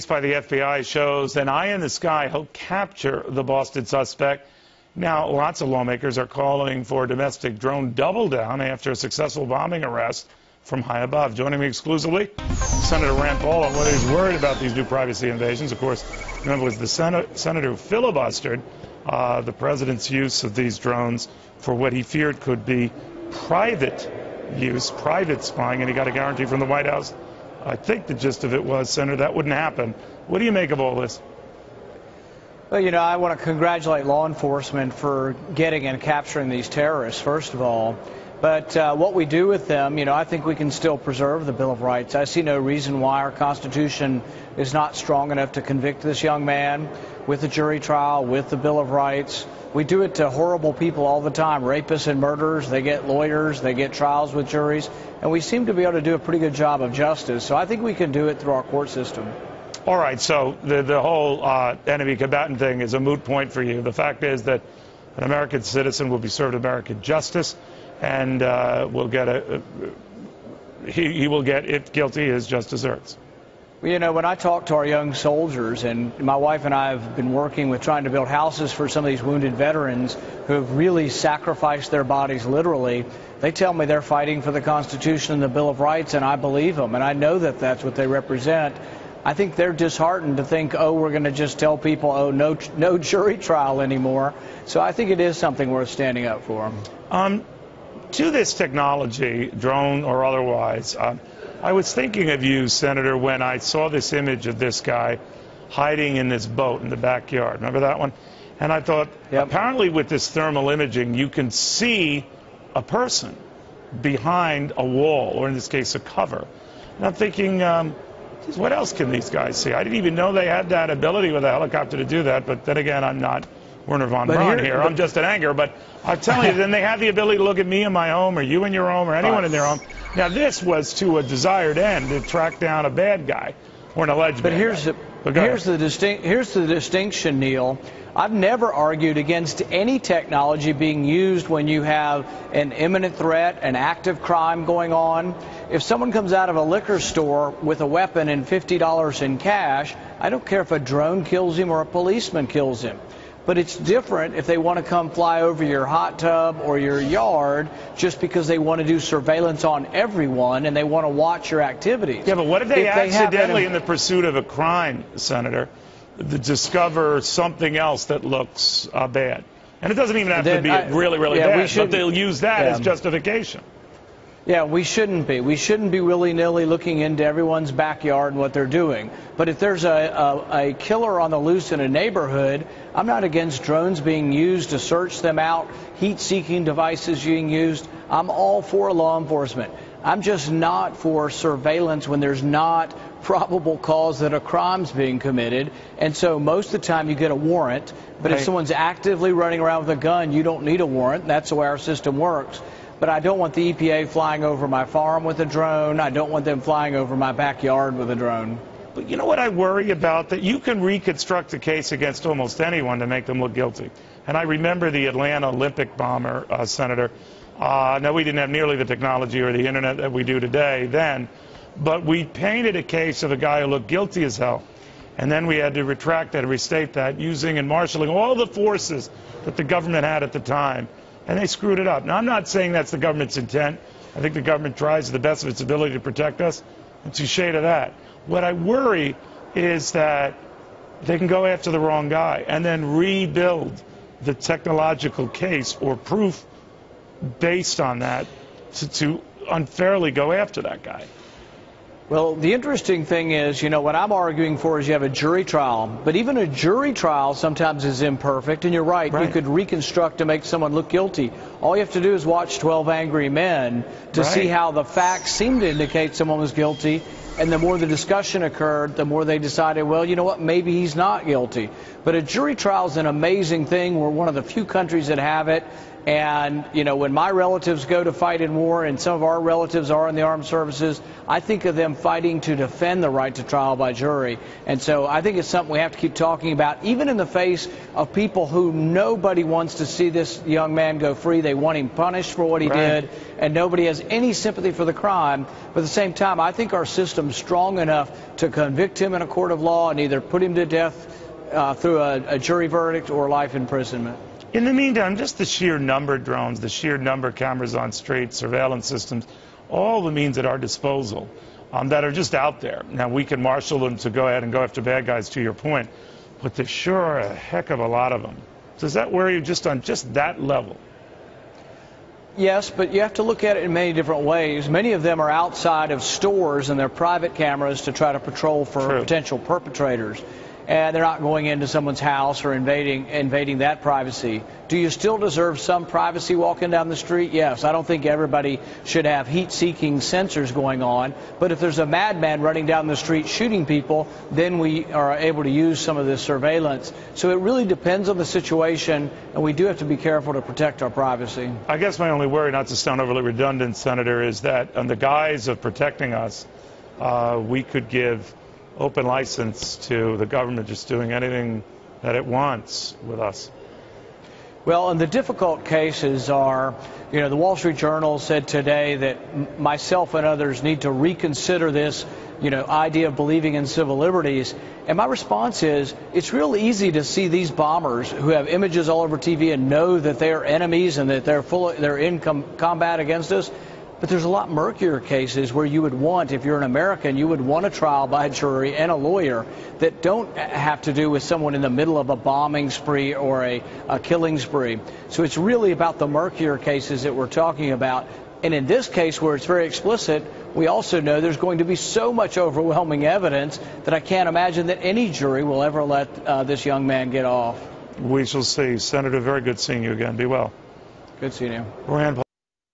by the FBI shows an eye in the sky helped capture the Boston suspect. Now, lots of lawmakers are calling for a domestic drone double down after a successful bombing arrest from high above. Joining me exclusively, Senator Rand Paul on whether he's worried about these new privacy invasions. Of course, remember, it was the senator who filibustered the president's use of these drones for what he feared could be private use, private spying, and he got a guarantee from the White House. I think the gist of it was, Senator, that wouldn't happen. What do you make of all this? Well, you know, I want to congratulate law enforcement for getting and capturing these terrorists, first of all. But what we do with them, you know, I think we can still preserve the Bill of Rights. I see no reason why our Constitution is not strong enough to convict this young man with a jury trial, with the Bill of Rights. We do it to horrible people all the time, rapists and murderers. They get lawyers, they get trials with juries, and we seem to be able to do a pretty good job of justice. So I think we can do it through our court system. All right, so the whole enemy combatant thing is a moot point for you. The fact is that an American citizen will be served American justice, and will get he will get, if guilty, his just desserts. You know, when I talk to our young soldiers, and my wife and I have been working with trying to build houses for some of these wounded veterans who have really sacrificed their bodies literally, they tell me they're fighting for the Constitution and the Bill of Rights, and I believe them, and I know that that's what they represent. I think they're disheartened to think, oh, we're going to just tell people, oh, no jury trial anymore. So I think it is something worth standing up for. To this technology, drone or otherwise, I was thinking of you, Senator, when I saw this image of this guy hiding in this boat in the backyard. Remember that one? And I thought, yep, apparently with this thermal imaging, you can see a person behind a wall, or in this case, a cover. And I'm thinking, what else can these guys see? I didn't even know they had that ability with a helicopter to do that, but then again, I'm not Werner von Braun here. I'm just an anger, but I'm telling you, then they have the ability to look at me in my home, or you in your home, or anyone in their home. Now, this was to a desired end, to track down a bad guy, or an alleged bad guy. But here's the distinction, Neil. I've never argued against any technology being used when you have an imminent threat, an active crime going on. If someone comes out of a liquor store with a weapon and $50 in cash, I don't care if a drone kills him or a policeman kills him. But it's different if they want to come fly over your hot tub or your yard just because they want to do surveillance on everyone and they want to watch your activities. Yeah, but what if they accidentally, in the pursuit of a crime, Senator, discover something else that looks bad? And it doesn't even have to be really, really bad, but they'll use that as justification. Yeah, we shouldn't be. We shouldn't be willy-nilly looking into everyone's backyard and what they're doing. But if there's a killer on the loose in a neighborhood, I'm not against drones being used to search them out, heat-seeking devices being used. I'm all for law enforcement. I'm just not for surveillance when there's not probable cause that a crime's being committed. And so most of the time you get a warrant. But if someone's actively running around with a gun, you don't need a warrant. That's the way our system works. But I don't want the EPA flying over my farm with a drone. I don't want them flying over my backyard with a drone. But you know what I worry about? That you can reconstruct a case against almost anyone to make them look guilty. And I remember the Atlanta Olympic bomber, Senator. Now, we didn't have nearly the technology or the internet that we do today then, but we painted a case of a guy who looked guilty as hell. And then we had to retract that and restate that, using and marshaling all the forces that the government had at the time. And they screwed it up. Now, I'm not saying that's the government's intent. I think the government tries to the best of its ability to protect us. It's a shade of that. What I worry is that they can go after the wrong guy and then rebuild the technological case or proof based on that to unfairly go after that guy. Well, the interesting thing is, you know, what I'm arguing for is you have a jury trial. But even a jury trial sometimes is imperfect. And you're right, you could reconstruct to make someone look guilty. All you have to do is watch 12 Angry Men to see how the facts seem to indicate someone was guilty. And the more the discussion occurred, the more they decided, well, you know what, maybe he's not guilty. But a jury trial is an amazing thing. We're one of the few countries that have it. And, you know, when my relatives go to fight in war, and some of our relatives are in the armed services, I think of them fighting to defend the right to trial by jury. And so I think it's something we have to keep talking about, even in the face of people who nobody wants to see this young man go free. They want him punished for what he did, and nobody has any sympathy for the crime. But at the same time, I think our system's strong enough to convict him in a court of law and either put him to death through a jury verdict or life imprisonment. In the meantime, just the sheer number of drones, the sheer number of cameras on streets, surveillance systems, all the means at our disposal that are just out there. Now, we can marshal them to go ahead and go after bad guys, to your point, but there sure are a heck of a lot of them. Does that worry you just on just that level? Yes, but you have to look at it in many different ways. Many of them are outside of stores and they're private cameras to try to patrol for potential perpetrators. And they're not going into someone's house or invading that privacy. Do you still deserve some privacy walking down the street? Yes. I don't think everybody should have heat-seeking sensors going on. But if there's a madman running down the street shooting people, then we are able to use some of this surveillance. So it really depends on the situation, and we do have to be careful to protect our privacy. I guess my only worry, not to sound overly redundant, Senator, is that on the guise of protecting us, we could give open license to the government just doing anything that it wants with us. Well, and the difficult cases are, you know, the Wall Street Journal said today that myself and others need to reconsider this, you know, idea of believing in civil liberties. And my response is, it's real easy to see these bombers who have images all over TV and know that they're enemies and that they're in combat against us. But there's a lot murkier cases where you would want, if you're an American, you would want a trial by a jury and a lawyer that don't have to do with someone in the middle of a bombing spree or a killing spree. So it's really about the murkier cases that we're talking about. And in this case, where it's very explicit, we also know there's going to be so much overwhelming evidence that I can't imagine that any jury will ever let this young man get off. We shall see. Senator, very good seeing you again. Be well. Good seeing you. Rand